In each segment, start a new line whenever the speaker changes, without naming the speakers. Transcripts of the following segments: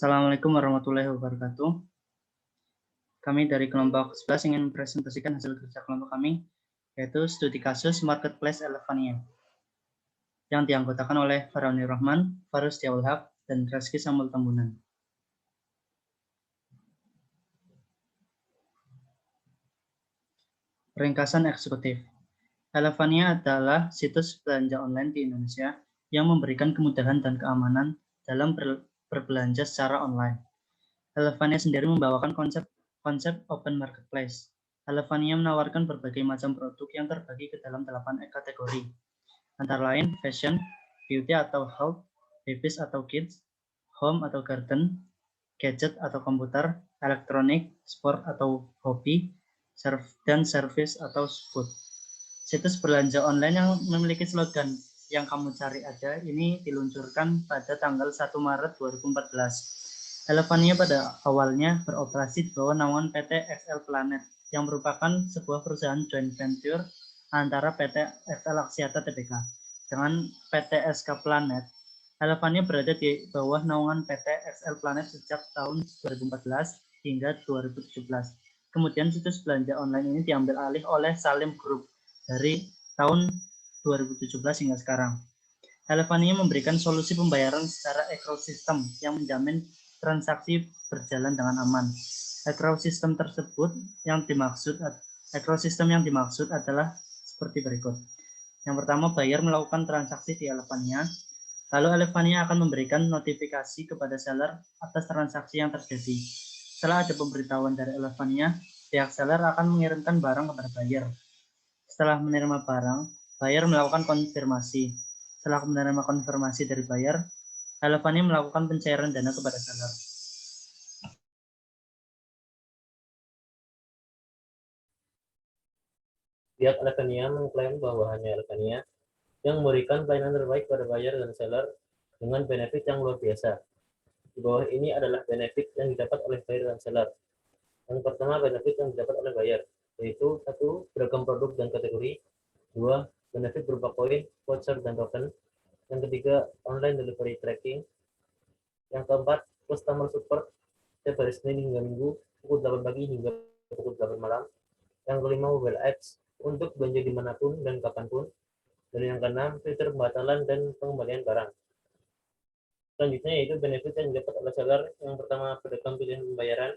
Assalamualaikum warahmatullahi wabarakatuh. Kami dari kelompok 11 ingin mempresentasikan hasil kerja kelompok kami, yaitu studi kasus Marketplace Elevania, yang dianggotakan oleh Farhanur Rahman, Farus Diawul Haq, dan Reski Samuel Tambunan. Ringkasan eksekutif. Elevania adalah situs belanja online di Indonesia yang memberikan kemudahan dan keamanan dalam berbelanja secara online. Elevania sendiri membawakan konsep open marketplace. Elevania menawarkan berbagai macam produk yang terbagi ke dalam 8 kategori, antara lain fashion, beauty atau health, babies atau kids, home atau garden, gadget atau komputer, elektronik, sport atau hobi, dan service atau food. Situs belanja online yang memiliki slogan "Yang kamu cari ada" ini diluncurkan pada tanggal 1 Maret 2014. Elevania pada awalnya beroperasi di bawah naungan PT XL Planet yang merupakan sebuah perusahaan joint venture antara PT XL Axiata Tbk dengan PT SK Planet. Elevania berada di bawah naungan PT XL Planet sejak tahun 2014 hingga 2017. Kemudian situs belanja online ini diambil alih oleh Salim Group dari tahun 2017 hingga sekarang. Elevania memberikan solusi pembayaran secara ekosistem yang menjamin transaksi berjalan dengan aman. Ekosistem yang dimaksud adalah seperti berikut. Yang pertama, buyer melakukan transaksi di Elevania, lalu Elevania akan memberikan notifikasi kepada seller atas transaksi yang terjadi. Setelah ada pemberitahuan dari Elevania, pihak seller akan mengirimkan barang kepada buyer. Setelah menerima barang, buyer melakukan konfirmasi. Setelah menerima konfirmasi dari buyer, Elevania melakukan pencairan dana kepada seller.
Pihak Elevania mengklaim bahwa hanya Elevania yang memberikan pelayanan terbaik pada buyer dan seller dengan benefit yang luar biasa. Di bawah ini adalah benefit yang didapat oleh buyer dan seller. Yang pertama, benefit yang didapat oleh buyer, yaitu 1. Beragam produk dan kategori. 2. Benefit berupa poin, voucher, dan token. Yang ketiga, online delivery tracking. Yang keempat, customer support setiap hari Senin hingga Minggu, pukul 8 pagi hingga pukul 8 malam. Yang kelima, mobile apps untuk belanja dimanapun dan kapanpun. Dan yang keenam, fitur pembatalan dan pengembalian barang. Selanjutnya yaitu benefit yang didapat oleh seller. Yang pertama, beragam pilihan pembayaran.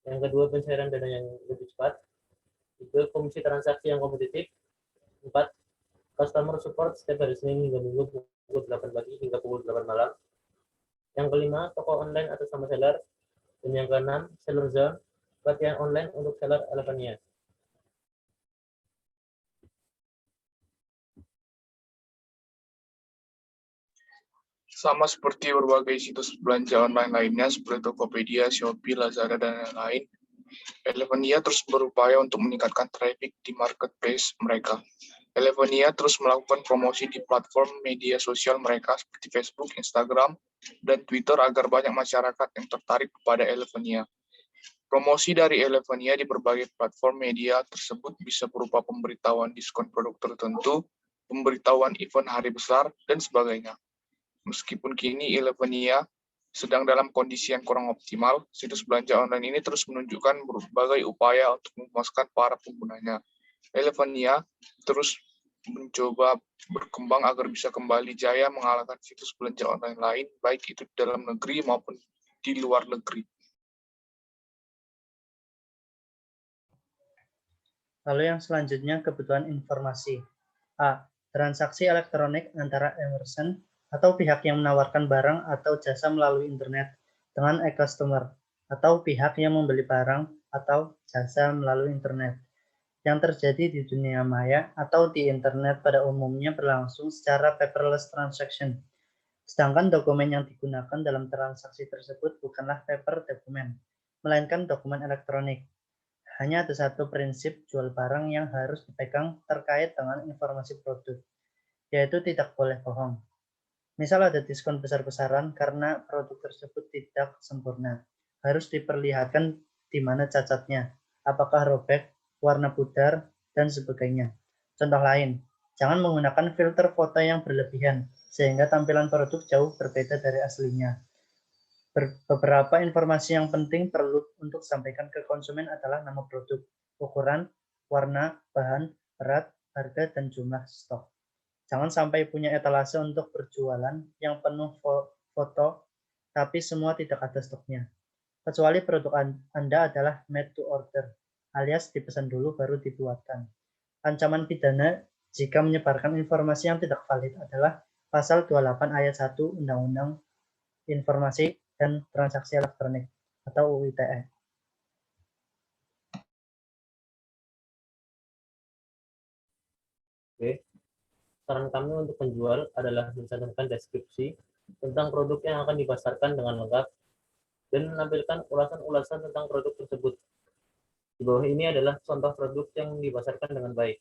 Yang kedua, pencairan dana yang lebih cepat. 3. Komisi transaksi yang kompetitif. 4. Customer support setiap hari Senin hingga Minggu pukul 8 pagi hingga pukul 8 malam. Yang kelima, toko online atas nama seller. Dan yang keenam, seller zone, pelatihan online untuk seller Elevania.
Sama seperti berbagai situs belanja online lainnya seperti Tokopedia, Shopee, Lazada, dan lain-lain, Elevania terus berupaya untuk meningkatkan traffic di marketplace mereka. Elevania terus melakukan promosi di platform media sosial mereka seperti Facebook, Instagram, dan Twitter agar banyak masyarakat yang tertarik kepada Elevania. Promosi dari Elevania di berbagai platform media tersebut bisa berupa pemberitahuan diskon produk tertentu, pemberitahuan event hari besar, dan sebagainya. Meskipun kini Elevania sedang dalam kondisi yang kurang optimal, situs belanja online ini terus menunjukkan berbagai upaya untuk memuaskan para penggunanya. Elevania terus mencoba berkembang agar bisa kembali jaya mengalahkan situs belanja online lain, baik itu di dalam negeri maupun di luar negeri.
Lalu yang selanjutnya, kebutuhan informasi. A. Transaksi elektronik antara merchant atau pihak yang menawarkan barang atau jasa melalui internet dengan e-customer atau pihak yang membeli barang atau jasa melalui internet. Yang terjadi di dunia maya atau di internet pada umumnya berlangsung secara paperless transaction. Sedangkan dokumen yang digunakan dalam transaksi tersebut bukanlah paper dokumen, melainkan dokumen elektronik. Hanya ada satu prinsip jual barang yang harus dipegang terkait dengan informasi produk, yaitu tidak boleh bohong. Misal ada diskon besar-besaran karena produk tersebut tidak sempurna. Harus diperlihatkan di mana cacatnya, apakah robek, warna pudar, dan sebagainya. Contoh lain, jangan menggunakan filter foto yang berlebihan, sehingga tampilan produk jauh berbeda dari aslinya. Beberapa informasi yang penting perlu untuk disampaikan ke konsumen adalah nama produk, ukuran, warna, bahan, berat, harga, dan jumlah stok. Jangan sampai punya etalase untuk berjualan yang penuh foto, tapi semua tidak ada stoknya. Kecuali produk Anda adalah made to order, alias dipesan dulu baru dibuatkan. Ancaman pidana jika menyebarkan informasi yang tidak valid adalah Pasal 28 Ayat 1 Undang-Undang Informasi dan Transaksi Elektronik atau UU ITE.
Oke. Saran kami untuk penjual adalah mencantumkan deskripsi tentang produk yang akan dipasarkan dengan lengkap dan menampilkan ulasan-ulasan tentang produk tersebut. Di bawah ini adalah contoh produk yang dipasarkan dengan baik.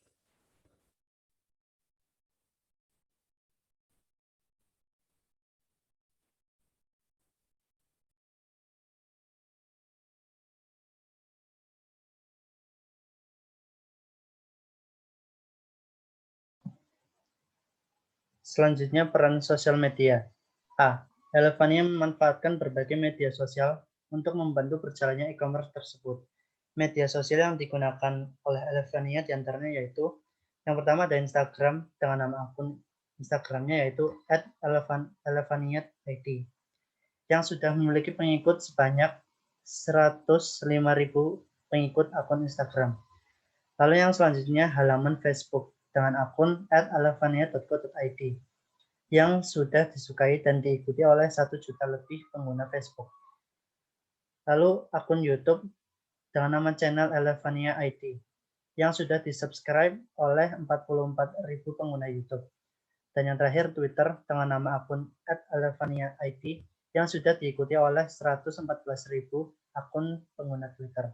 Selanjutnya, peran sosial media. A. Elevania memanfaatkan berbagai media sosial untuk membantu berjalannya e-commerce tersebut. Media sosial yang digunakan oleh Elevania diantaranya yaitu yang pertama ada Instagram dengan nama akun Instagramnya yaitu @elevania_id yang sudah memiliki pengikut sebanyak 105.000 pengikut akun Instagram. Lalu yang selanjutnya halaman Facebook dengan akun @elevania.co.id yang sudah disukai dan diikuti oleh 1 juta lebih pengguna Facebook. Lalu akun YouTube dengan nama channel Elevania ID yang sudah di-subscribe oleh 44.000 pengguna YouTube. Dan yang terakhir Twitter dengan nama akun @elevania ID yang sudah diikuti oleh 114.000 akun pengguna Twitter.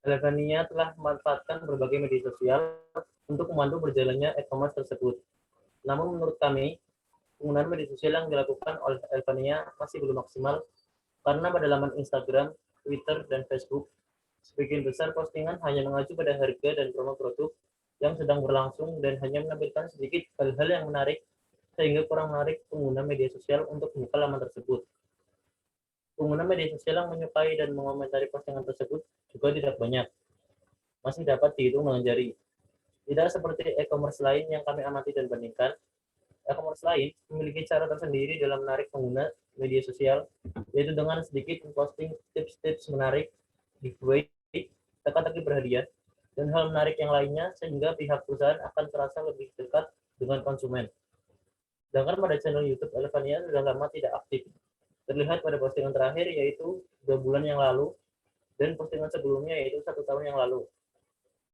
Elevania telah memanfaatkan berbagai media sosial untuk membantu berjalannya e-commerce tersebut. Namun menurut kami, penggunaan media sosial yang dilakukan oleh Elevania masih belum maksimal karena pada laman Instagram, Twitter, dan Facebook, sebagian besar postingan hanya mengacu pada harga dan promo produk yang sedang berlangsung dan hanya menampilkan sedikit hal-hal yang menarik sehingga kurang menarik pengguna media sosial untuk membuka laman tersebut. Pengguna media sosial yang menyukai dan mengomentari postingan tersebut juga tidak banyak, masih dapat dihitung dengan jari. Tidak seperti e-commerce lain yang kami amati dan bandingkan, e-commerce lain memiliki cara tersendiri dalam menarik pengguna media sosial, yaitu dengan sedikit memposting tips-tips menarik, giveaway, teka-teki berhadiah, dan hal menarik yang lainnya sehingga pihak perusahaan akan terasa lebih dekat dengan konsumen. Sedangkan pada channel YouTube Elevania sudah lama tidak aktif. Terlihat pada postingan terakhir yaitu 2 bulan yang lalu dan postingan sebelumnya yaitu 1 tahun yang lalu.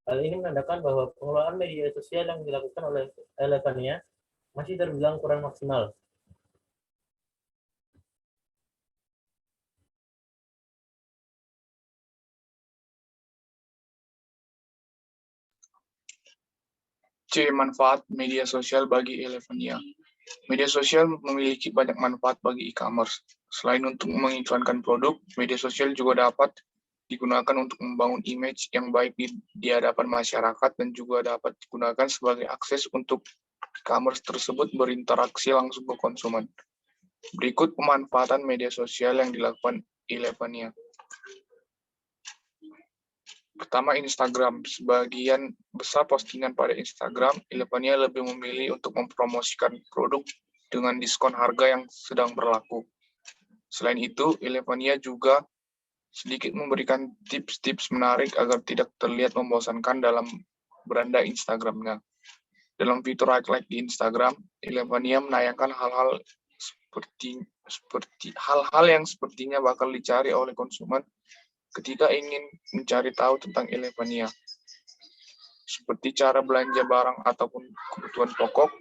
Hal ini menandakan bahwa pengelolaan media sosial yang dilakukan oleh Elevania masih terbilang kurang maksimal.
C. Manfaat media sosial bagi Elevania. Media sosial memiliki banyak manfaat bagi e-commerce. Selain untuk mengiklankan produk, media sosial juga dapat digunakan untuk membangun image yang baik di hadapan masyarakat dan juga dapat digunakan sebagai akses untuk e-commerce tersebut berinteraksi langsung ke konsumen. Berikut pemanfaatan media sosial yang dilakukan Elevania. Pertama, Instagram. Sebagian besar postingan pada Instagram, Elevania lebih memilih untuk mempromosikan produk dengan diskon harga yang sedang berlaku. Selain itu, Elevania juga sedikit memberikan tips-tips menarik agar tidak terlihat membosankan dalam beranda Instagramnya. Dalam fitur highlight di Instagram, Elevania menayangkan hal-hal hal-hal yang sepertinya bakal dicari oleh konsumen ketika ingin mencari tahu tentang Elevania, seperti cara belanja barang ataupun kebutuhan pokok,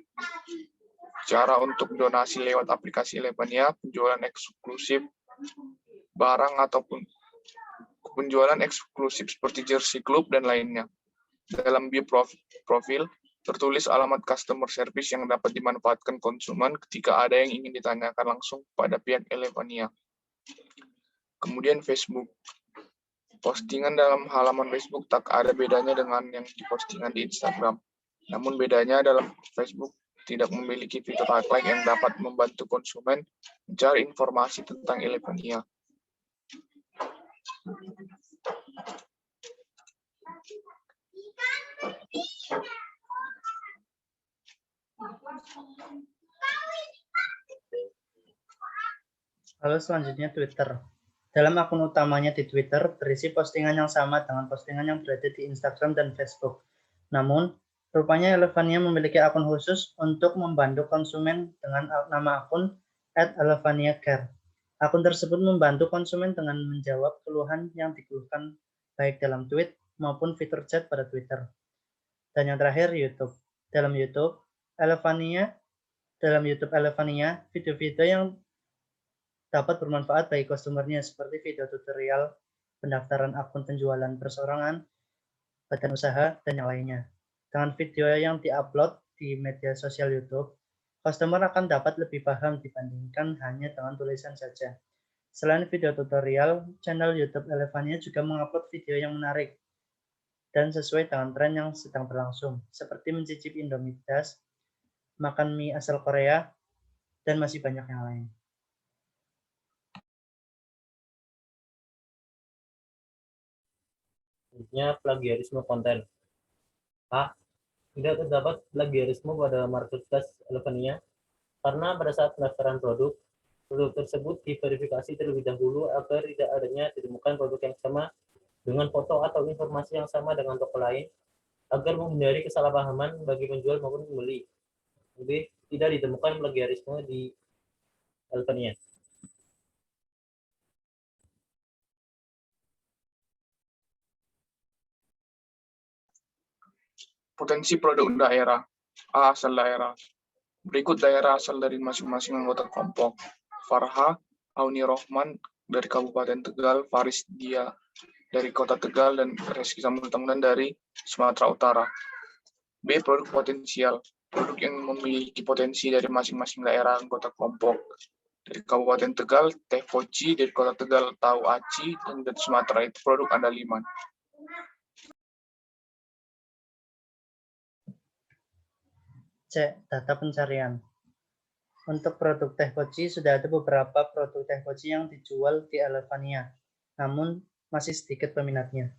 cara untuk donasi lewat aplikasi Elevania, penjualan eksklusif barang ataupun penjualan eksklusif seperti jersey klub dan lainnya. Dalam bio profil, Tertulis alamat customer service yang dapat dimanfaatkan konsumen ketika ada yang ingin ditanyakan langsung pada pihak Elevania. Kemudian Facebook. Postingan dalam halaman Facebook tak ada bedanya dengan yang dipostingan di Instagram. Namun bedanya dalam Facebook tidak memiliki fitur highlight yang dapat membantu konsumen mencari informasi tentang Elevania.
Lalu selanjutnya Twitter. Dalam akun utamanya di Twitter berisi postingan yang sama dengan postingan yang berada di Instagram dan Facebook. Namun, rupanya Elevania memiliki akun khusus untuk membantu konsumen dengan nama akun @elevaniacare. Akun tersebut membantu konsumen dengan menjawab keluhan yang dikeluhkan baik dalam tweet maupun fitur chat pada Twitter. Dan yang terakhir YouTube. Dalam YouTube Elevania, video-video yang dapat bermanfaat bagi customer-nya seperti video tutorial, pendaftaran akun penjualan perseorangan, badan usaha, dan yang lainnya. Dengan video yang diupload di media sosial YouTube, customer akan dapat lebih paham dibandingkan hanya dengan tulisan saja. Selain video tutorial, channel YouTube Elevania juga mengupload video yang menarik dan sesuai dengan tren yang sedang berlangsung, seperti mencicipi Indomie pedas, makan mie asal Korea, dan masih banyak yang lain.
Selanjutnya, plagiarisme konten. A. Tidak terdapat plagiarisme pada marketplace Elevania karena pada saat pendaftaran produk tersebut diverifikasi terlebih dahulu agar tidak adanya ditemukan produk yang sama dengan foto atau informasi yang sama dengan toko lain agar menghindari kesalahpahaman bagi penjual maupun pembeli. B. Tidak ditemukan plagiarisme di Elevania.
Potensi produk daerah. A. Asal daerah. Berikut daerah asal dari masing-masing anggota kelompok. Farha Auni Rohman dari Kabupaten Tegal, Faris Dia dari Kota Tegal, dan Reski Samultamunan dari Sumatera Utara. B. Produk potensial. Produk yang memiliki potensi dari masing-masing daerah anggota kelompok. Dari Kabupaten Tegal, teh poci, dari Kota Tegal, tahu aci, dan dari Sumatera itu produk andaliman.
C. Data pencarian. Untuk produk teh poci, sudah ada beberapa produk teh poci yang dijual di Elevania, namun masih sedikit peminatnya.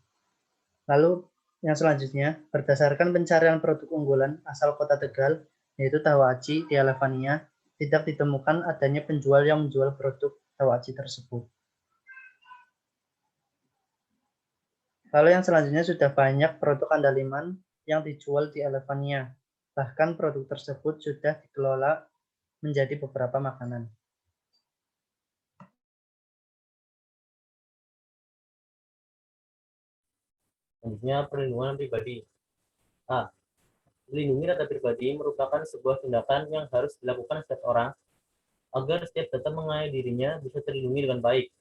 Lalu, yang selanjutnya, berdasarkan pencarian produk unggulan asal Kota Tegal, yaitu tahu aci di Elevania, tidak ditemukan adanya penjual yang menjual produk tahu aci tersebut. Lalu yang selanjutnya, sudah banyak produk andaliman yang dijual di Elevania. Bahkan produk tersebut sudah dikelola menjadi beberapa makanan.
Selanjutnya, perlindungan pribadi. A. Melindungi data pribadi merupakan sebuah tindakan yang harus dilakukan setiap orang agar setiap data mengenai dirinya bisa terlindungi dengan baik,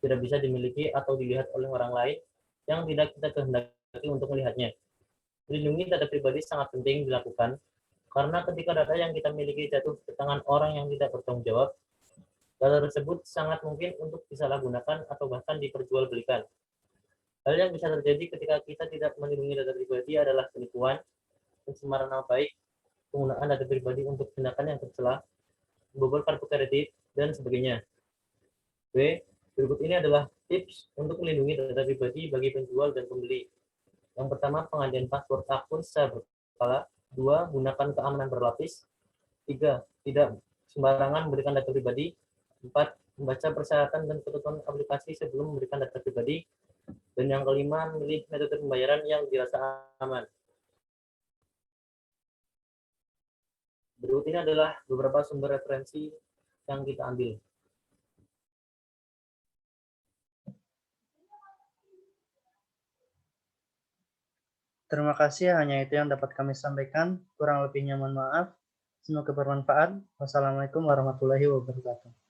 tidak bisa dimiliki atau dilihat oleh orang lain yang tidak kita kehendaki untuk melihatnya. Melindungi data pribadi sangat penting dilakukan karena ketika data yang kita miliki jatuh ke tangan orang yang tidak bertanggung jawab, data tersebut sangat mungkin untuk disalahgunakan atau bahkan diperjualbelikan. Hal yang bisa terjadi ketika kita tidak melindungi data pribadi adalah penipuan, pencemaran nama baik, penggunaan data pribadi untuk tindakan yang tercela, membobol kartu kredit, dan sebagainya. B. Berikut ini adalah tips untuk melindungi data pribadi bagi penjual dan pembeli. Yang pertama, penggantian password akun secara berkala. 2. Gunakan keamanan berlapis. 3. Tidak sembarangan memberikan data pribadi. 4. Membaca persyaratan dan ketentuan aplikasi sebelum memberikan data pribadi. Dan yang kelima, memilih metode pembayaran yang dirasa aman. Berikut ini adalah beberapa sumber referensi yang kita ambil.
Terima kasih, hanya itu yang dapat kami sampaikan. Kurang lebihnya mohon maaf. Semoga bermanfaat. Wassalamualaikum warahmatullahi wabarakatuh.